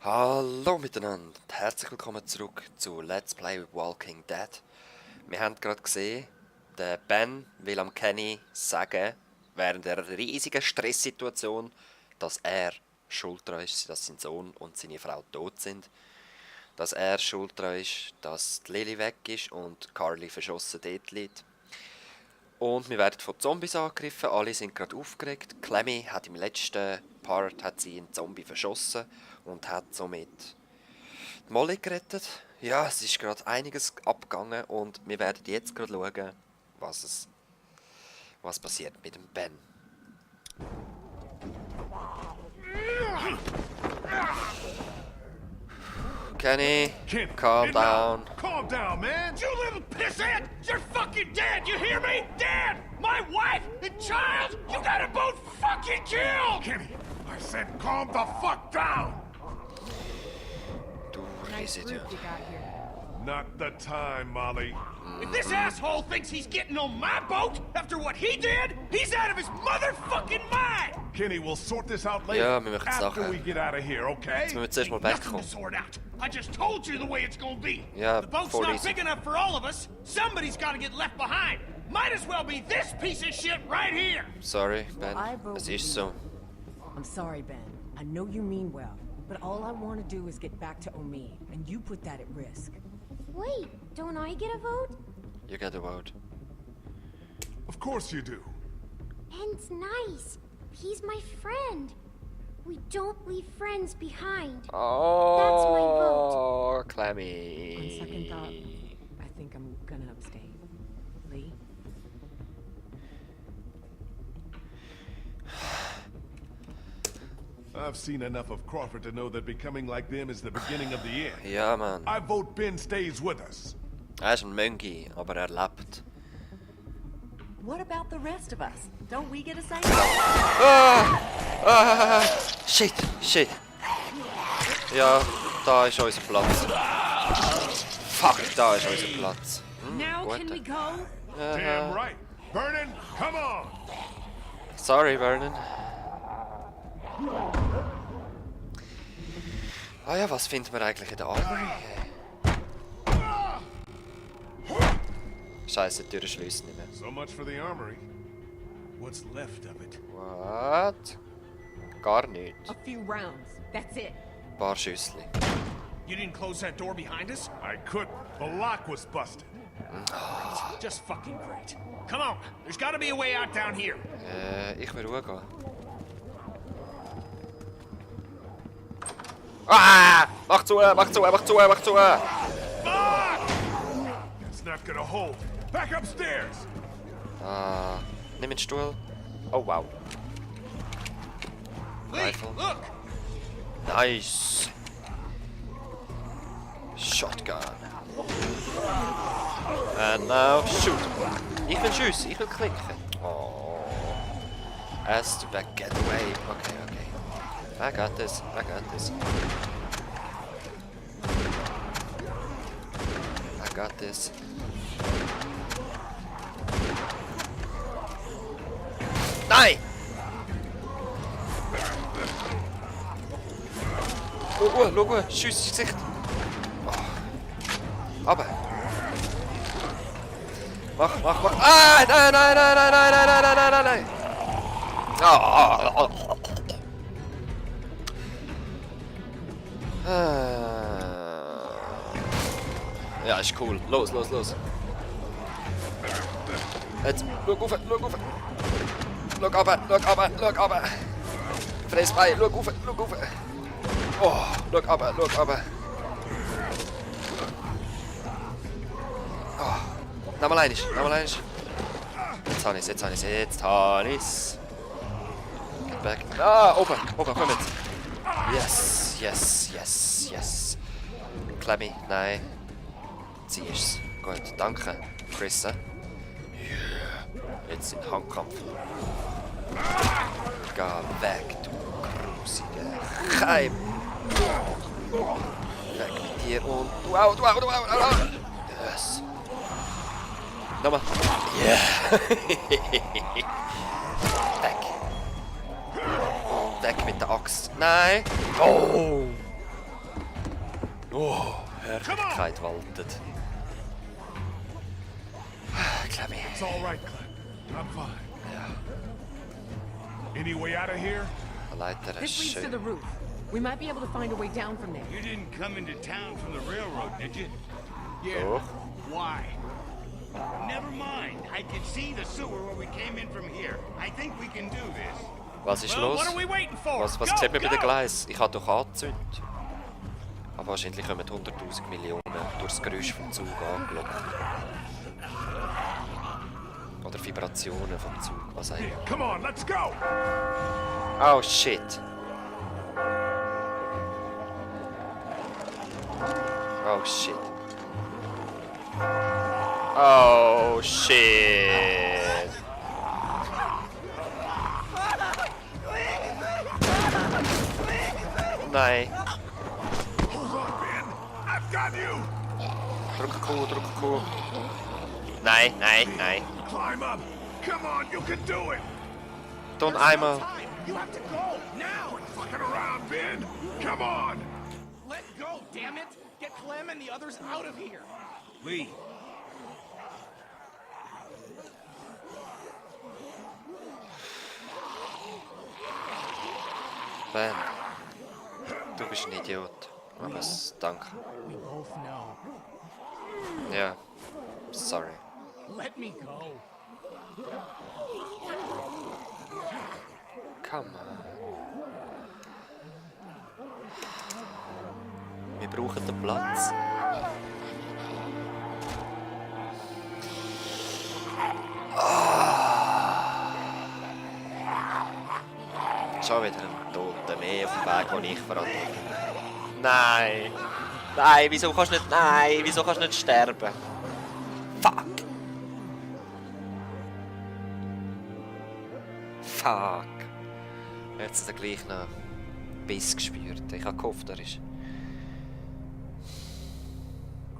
Hallo miteinander und herzlich willkommen zurück zu Let's Play Walking Dead. Wir haben gerade gesehen, der Ben will am Kenny sagen, während einer riesigen Stresssituation, dass er schuld daran ist, dass sein Sohn und seine Frau tot sind. Dass er schuld daran ist, dass die Lily weg ist und Carly verschossen dort liegt. Und wir werden von Zombies angegriffen, alle sind gerade aufgeregt. Clemmy hat im letzten Part einen Zombie verschossen und hat somit die Molly gerettet. Ja, es ist gerade einiges abgegangen und wir werden jetzt gerade schauen, was passiert mit dem Ben. Kenny, calm down. Calm down, man. You little pissant! You're fucking dead! You hear me? Dead! My wife and child! You got them both fucking killed! Kenny, I said calm the fuck down. Du Nice Risidio. group you got here. Not the time, Molly. If this asshole thinks he's getting on my boat after what he did, he's out of his motherfucking mind! Kenny, we'll sort this out later. Ja, wir machen es after nachher. we get out of here, okay? Jetzt müssen wir zuerst mal Nothing to wegkommen. sort out. I just told you the way it's gonna be. Ja, The boat's voll not easy. big enough for all of us. Somebody's gotta get left behind. Might as well be this piece of shit right here. Sorry, Ben, I vote es we ist leave. so. I'm sorry, Ben. I know you mean well, but all I want to do is get back to Omid, and you put that at risk. Wait, don't I get a vote? You get a vote. Of course you do. Ben's nice. He's my friend. We don't leave friends behind. Oh, Clemmy. On second thought, I think I'm gonna abstain. Lee? I've seen enough of Crawford to know that becoming like them is the beginning of the end. Ja, Mann. I vote Ben stays with us. Er ist ein Mönchi, aber er lebt. What about the rest of us? Don't we get a say? Shit, shit. Ja, da ist unser Platz. Fuck, da ist unser Platz. Now gut. can we go? Damn right. Vernon, come on. Sorry, Vernon. Ah ja, was finden wir eigentlich in der Armory? Scheiße, die Tür schließt nicht mehr. So much for the armory. What's left of it? What? Gar nichts. A few rounds. That's it. Ein paar Schüssli. You didn't close that door behind us? I couldn't. The lock was busted. Just fucking great. Come on, there's gotta be a way out down here. Ich will schauen. Ah! Mach zu, mach zu, mach zu, mach zu! Fuck! It's not gonna hold. Back upstairs. Ah, nimm den Stuhl. Oh wow. Lee, Rifle. look! Nice. Shotgun. And now shoot. Ich will schiessen, ich will klicken. Oh. As to back, get away. Okay, okay. I got this, I got this. I got this. Nein! Schau, schiess ins Gesicht. Oh. Aber. Mach. Ah, nein. Ah. Ja, ist cool. Los. Jetzt, schau auf. Schau runter. Fress bei, schau auf. Oh, schau runter. Oh, nochmal eines. Jetzt habe ich's. Get back. Ah, oben, komm jetzt. Yes. Clemmy, nein. Zieh's. Gut, danke. Chris. Yeah. Jetzt in Handkampf. Geh weg, du grusige Keim. Weg mit dir und... Wow. Yes. Nochmal. Yeah. Weg. Und weg mit der Axt. Nein. Oh. Oh, Herrlichkeit waltet. Clemmy. It's all right, Clem. I'm fine. Any way out of here? Der Leiter ist This leads to schön. the roof. We might be able to find a way down from there. You didn't come into town from the railroad, did you? Yeah. Oh. Why? Never mind. I can see the sewer where we came in from here. I think we can do this. Was ist Well, los? what are we waiting for? Was Go, sieht man bei den go! Gleisen? Ich habe doch angezündet. Aber wahrscheinlich kommen 100'000 Millionen durch das Geräusch vom Zug angelockt. Oder Vibrationen vom Zug, was auch immer. Come on, let's go! Oh shit! Oh shit! Oh shit! Nein! Hold on, Ben. I've got you! Drück Q, drück Q. Nein, nein, nein. Climb up! Come on, you can do it! Dann einmal. You have to go now. Fucking around, Ben! Come on! Let go, damn it! Get Clem and the others out of here. Lee. Ben, du bist ein Idiot. Aber danke. We both know. Ja, sorry. Let me go. Come on. Wir brauchen den Platz. Schon wieder ein Toter mehr auf dem Weg, den ich verantwortlich bin. Nein! Nein, wieso kannst du nicht... Nein, wieso kannst du nicht sterben? Fuck! Fuck! Jetzt hat er gleich noch Biss gespürt. Ich habe gehofft, er ist...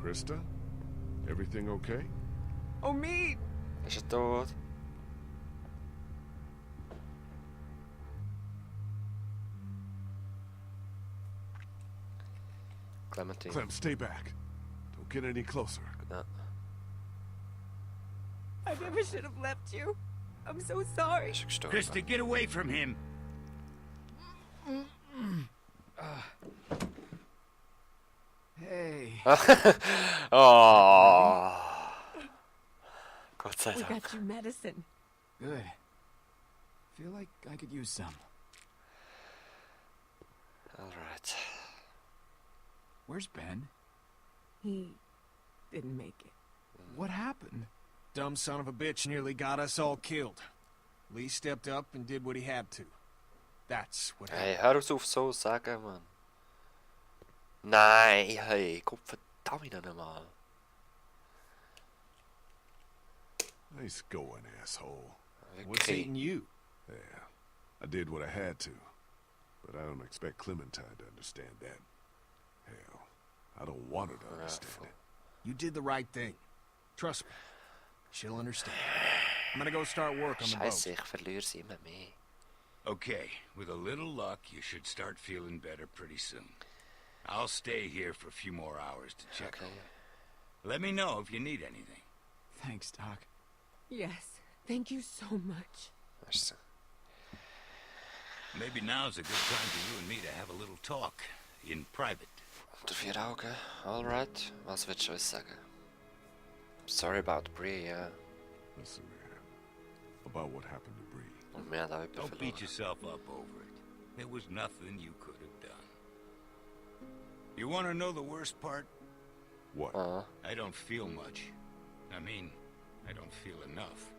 Krista? Everything okay? Omid! Ist er tot? Clementine. Clem, stay back. Don't get any closer. Ja. I never should have left you. I'm so sorry. Ist er gestorben? Krista, get away from him. Hey. Oh. Gott sei We Dank. got you medicine. Good. Feel like I could use some. Alright. Where's Ben? He didn't make it. What happened? Dumb son of a bitch nearly got us all killed. Lee stepped up and did what he had to. That's what happened. Hey, hör auf so zu sagen, Mann. Nein, hey, Gott verdammt nochmal. Nice going, asshole. What's Okay. eating you? Yeah, I did what I had to. But I don't expect Clementine to understand that. Hell, I don't want her to understand it. You did the right thing. Trust me. She'll understand. I'm gonna go start work on the boat. Scheiße, ich verliere sie immer mehr. Okay, with a little luck, you should start feeling better pretty soon. I'll stay here for a few more hours to check Okay. on you. Let me know if you need anything. Thanks, Doc. Yes, thank you so much. Merci. Maybe now's a good time for you and me to have a little talk, in private. Unter vier Augen, alright. Was willst du uns sagen? Sorry about Bree, ja. Listen, man. About what happened to Bree. Und wir haben auch jemanden Don't beat verloren. yourself up over it. There was nothing you could have done. You want to know the worst part? What? I don't feel much. I mean, I don't feel enough.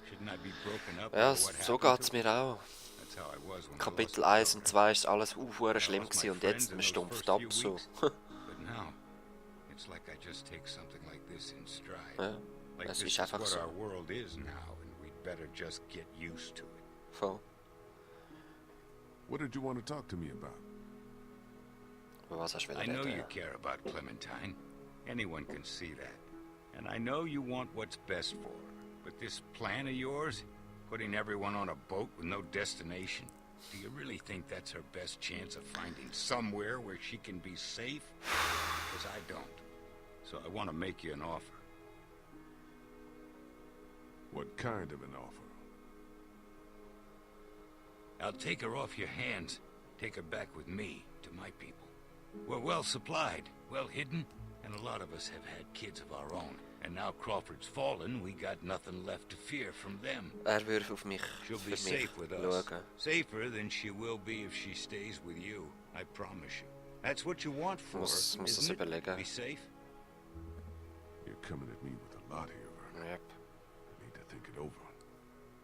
Shouldn't I be broken up Ja, over what so happened geht's to mir auch. That's how I was when I Kapitel lost 1 und 2 ist alles hure schlimm gewesen und jetzt man stumpft ab so. But now, it's like I just take something like this in stride. Ja, Like es this ist is einfach what so. our world is now, and we'd better just get used to it. Voll. What did you want to talk to me about? Über was hast du I know reden? you care about Clementine. Anyone can see that. And I know you want what's best for her. But this plan of yours, putting everyone on a boat with no destination, do you really think that's her best chance of finding somewhere where she can be safe? because I don't. So I want to make you an offer. What kind of an offer? I'll take her off your hands, take her back with me to my people. We're well supplied, well hidden, and a lot of us have had kids of our own. And now Crawford's fallen, we got nothing left to fear from them. Würde auf mich, She'll für be mich safe with us. schauen. Safer than she will be if she stays with you. I promise you. That's what you want for Muss her, das isn't it? überlegen. Be safe? You're coming at me with a lot here, Vernon. Yep. I need to think it over.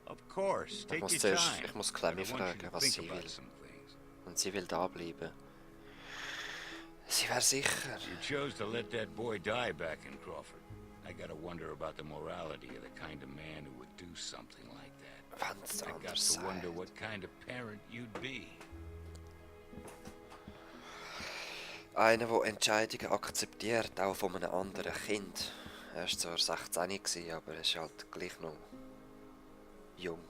Of course. Take muss your zuerst- time. ich muss But Clemmy I want you fragen, to was think sie about will. some things. Und sie will da bleiben. Sie wäre sicher. You chose to let that boy die back in Crawford. I gotta wonder about the morality of the kind of man who would do something like that. Wenn's I got anders to wonder sagt. what kind of parent you'd be. Einer, der Entscheidungen akzeptiert, auch von einem anderen Kind. Er war zwar 16 gewesen, aber er ist halt gleich noch jung.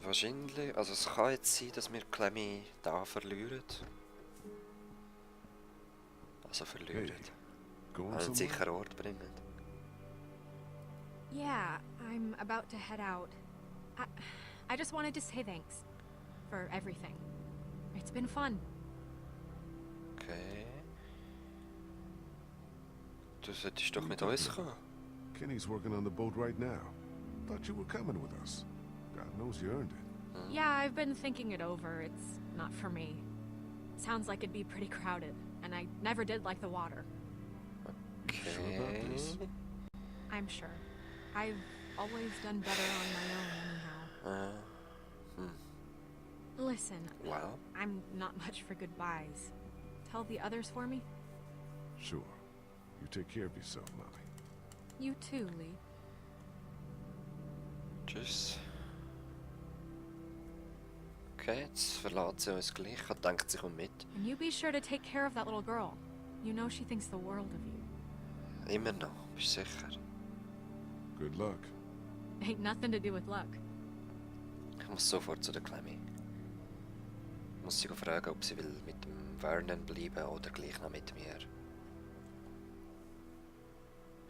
Wahrscheinlich, also es kann jetzt sein, dass wir Clemmy da verlieren. Also verlieren. Going An einen somewhere? sicheren Ort bringen. Yeah, I'm about to head out. I just wanted to say thanks for everything. It's been fun. Okay. Du solltest doch mit uns kommen. Kenny's working on the boat right now. Thought you were coming with us. God knows you earned it. Yeah, I've been thinking it over. It's not for me. Sounds like it'd be pretty crowded, and I never did like the water. Sure about this? I'm sure. I've always done better on my own anyhow. Listen, Well, I'm not much for goodbyes. Tell the others for me? Sure. You take care of yourself, Molly. You too, Lee. tschüss. Okay, jetzt verlässt sie uns gleich. Ich denke, sie kommt mit. And you be sure to take care of that little girl. You know she thinks the world of you. Immer noch, bist du sicher? Good luck. Ain't nothing to do with luck. Ich muss sofort zu der Clemmy. Ich muss sie fragen, ob sie will mit dem Vernon bleiben oder gleich noch mit mir.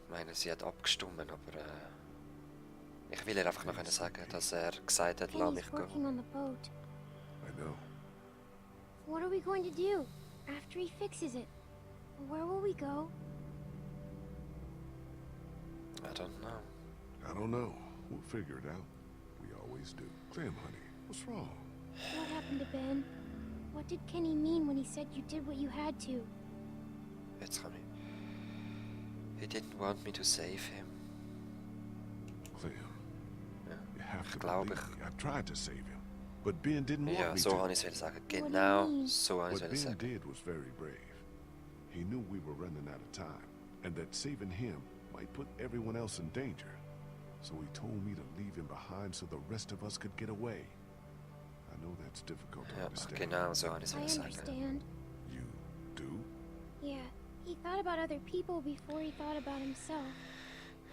Ich meine, sie hat abgestimmt, aber ich will ihr einfach noch sagen, dass er gesagt hat, lass mich Kenny's working gehen. on the boat. I know. What are we going to do after he fixes it? Where will we go? I don't know. I don't know. We'll figure it out. We always do. Clem, honey, what's wrong? What happened to Ben? What did Kenny mean when he said you did what you had to? Jetzt kann ich. He didn't want me to save him. Clem, Ja, you have to glaube believe ich. me. I tried to save him, but Ben didn't want Ja, me so to. habe ich es sagen. do you Genau, mean? so habe ich What es Ben sagen. did was very brave. He knew we were running out of time, and that saving him might put everyone else in danger. So he told me to leave him behind so the rest of us could get away. I know that's difficult to Ja, understand. genau, so habe ich I es sagen. understand. You do? Yeah, he thought about other people before he thought about himself.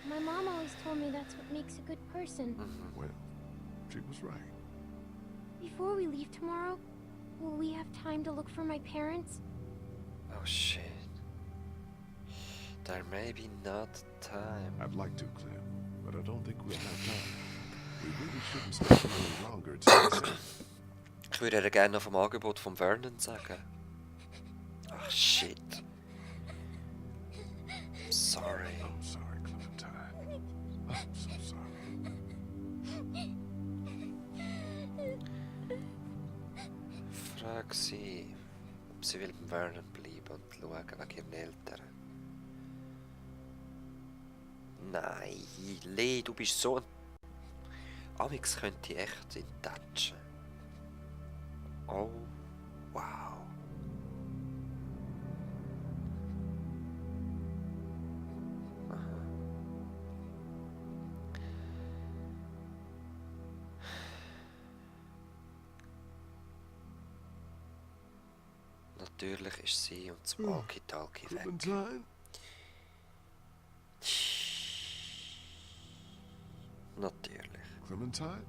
My mom always told me that's what makes a good person. Well, she was right. Before we leave tomorrow, will we have time to look for my parents? Oh shit. There may be not time. I'd like to, Clem, but I don't think we'll have time. We really shouldn't stay here any longer. It's unsafe. Ich würde ihr gerne noch vom Angebot von Vernon sagen. Ach shit. Sorry. I'm sorry, Clementine. I'm so sorry. Frag sie, ob sie will beim Vernon bleiben und schauen wegen ihren Eltern. Nein, Lee, du bist so ein... Amix könnte ich echt in touchen. Oh, wow. Aha. Natürlich ist sie und das Walkie-Talkie weg. Clementine? Natürlich. Clementine?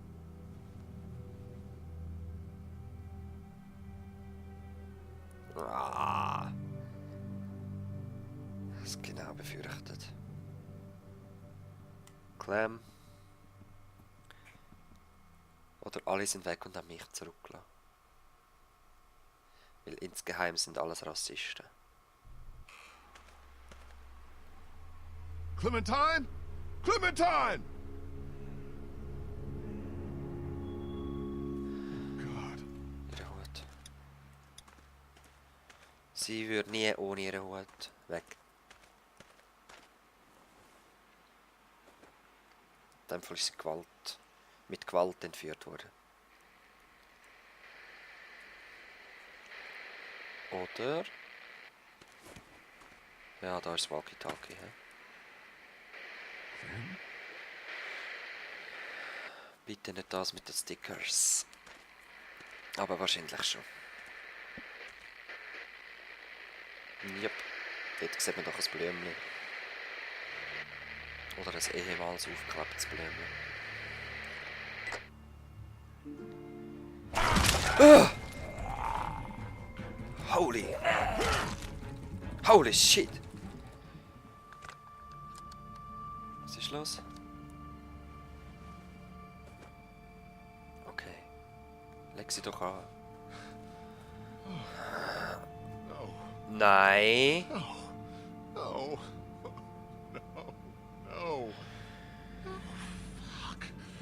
Ah. Das ist genau befürchtet. Clem. Oder alle sind weg und haben mich zurückgelassen. Weil insgeheim sind alles Rassisten. Clementine? Clementine! God. Ihre Hut. Sie würde nie ohne ihren Hut weg. In dem Fall ist sie mit Gewalt entführt worden. Oder? Ja, da ist das Walkie-Talkie. Bitte nicht das mit den Stickers. Aber wahrscheinlich schon. Jupp. Dort sieht man doch ein Blümchen. Oder ein ehemals aufgeklapptes Blümchen. Holy shit! Was ist los? Okay. Leg sie doch an. Nein! No. No.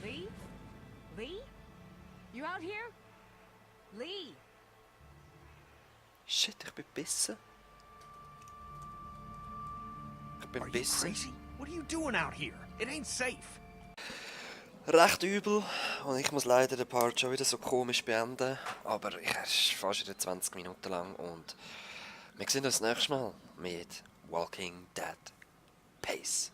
Lee? Lee? You out here? Lee? Shit, ich bin bissen. Ich bin Are you bissen. crazy? What are you doing out here? It ain't safe. Recht übel. Und ich muss leider den Part schon wieder so komisch beenden. Aber ich ist fast wieder 20 Minuten lang. Und wir sehen uns das nächste Mal mit Walking Dead. Peace.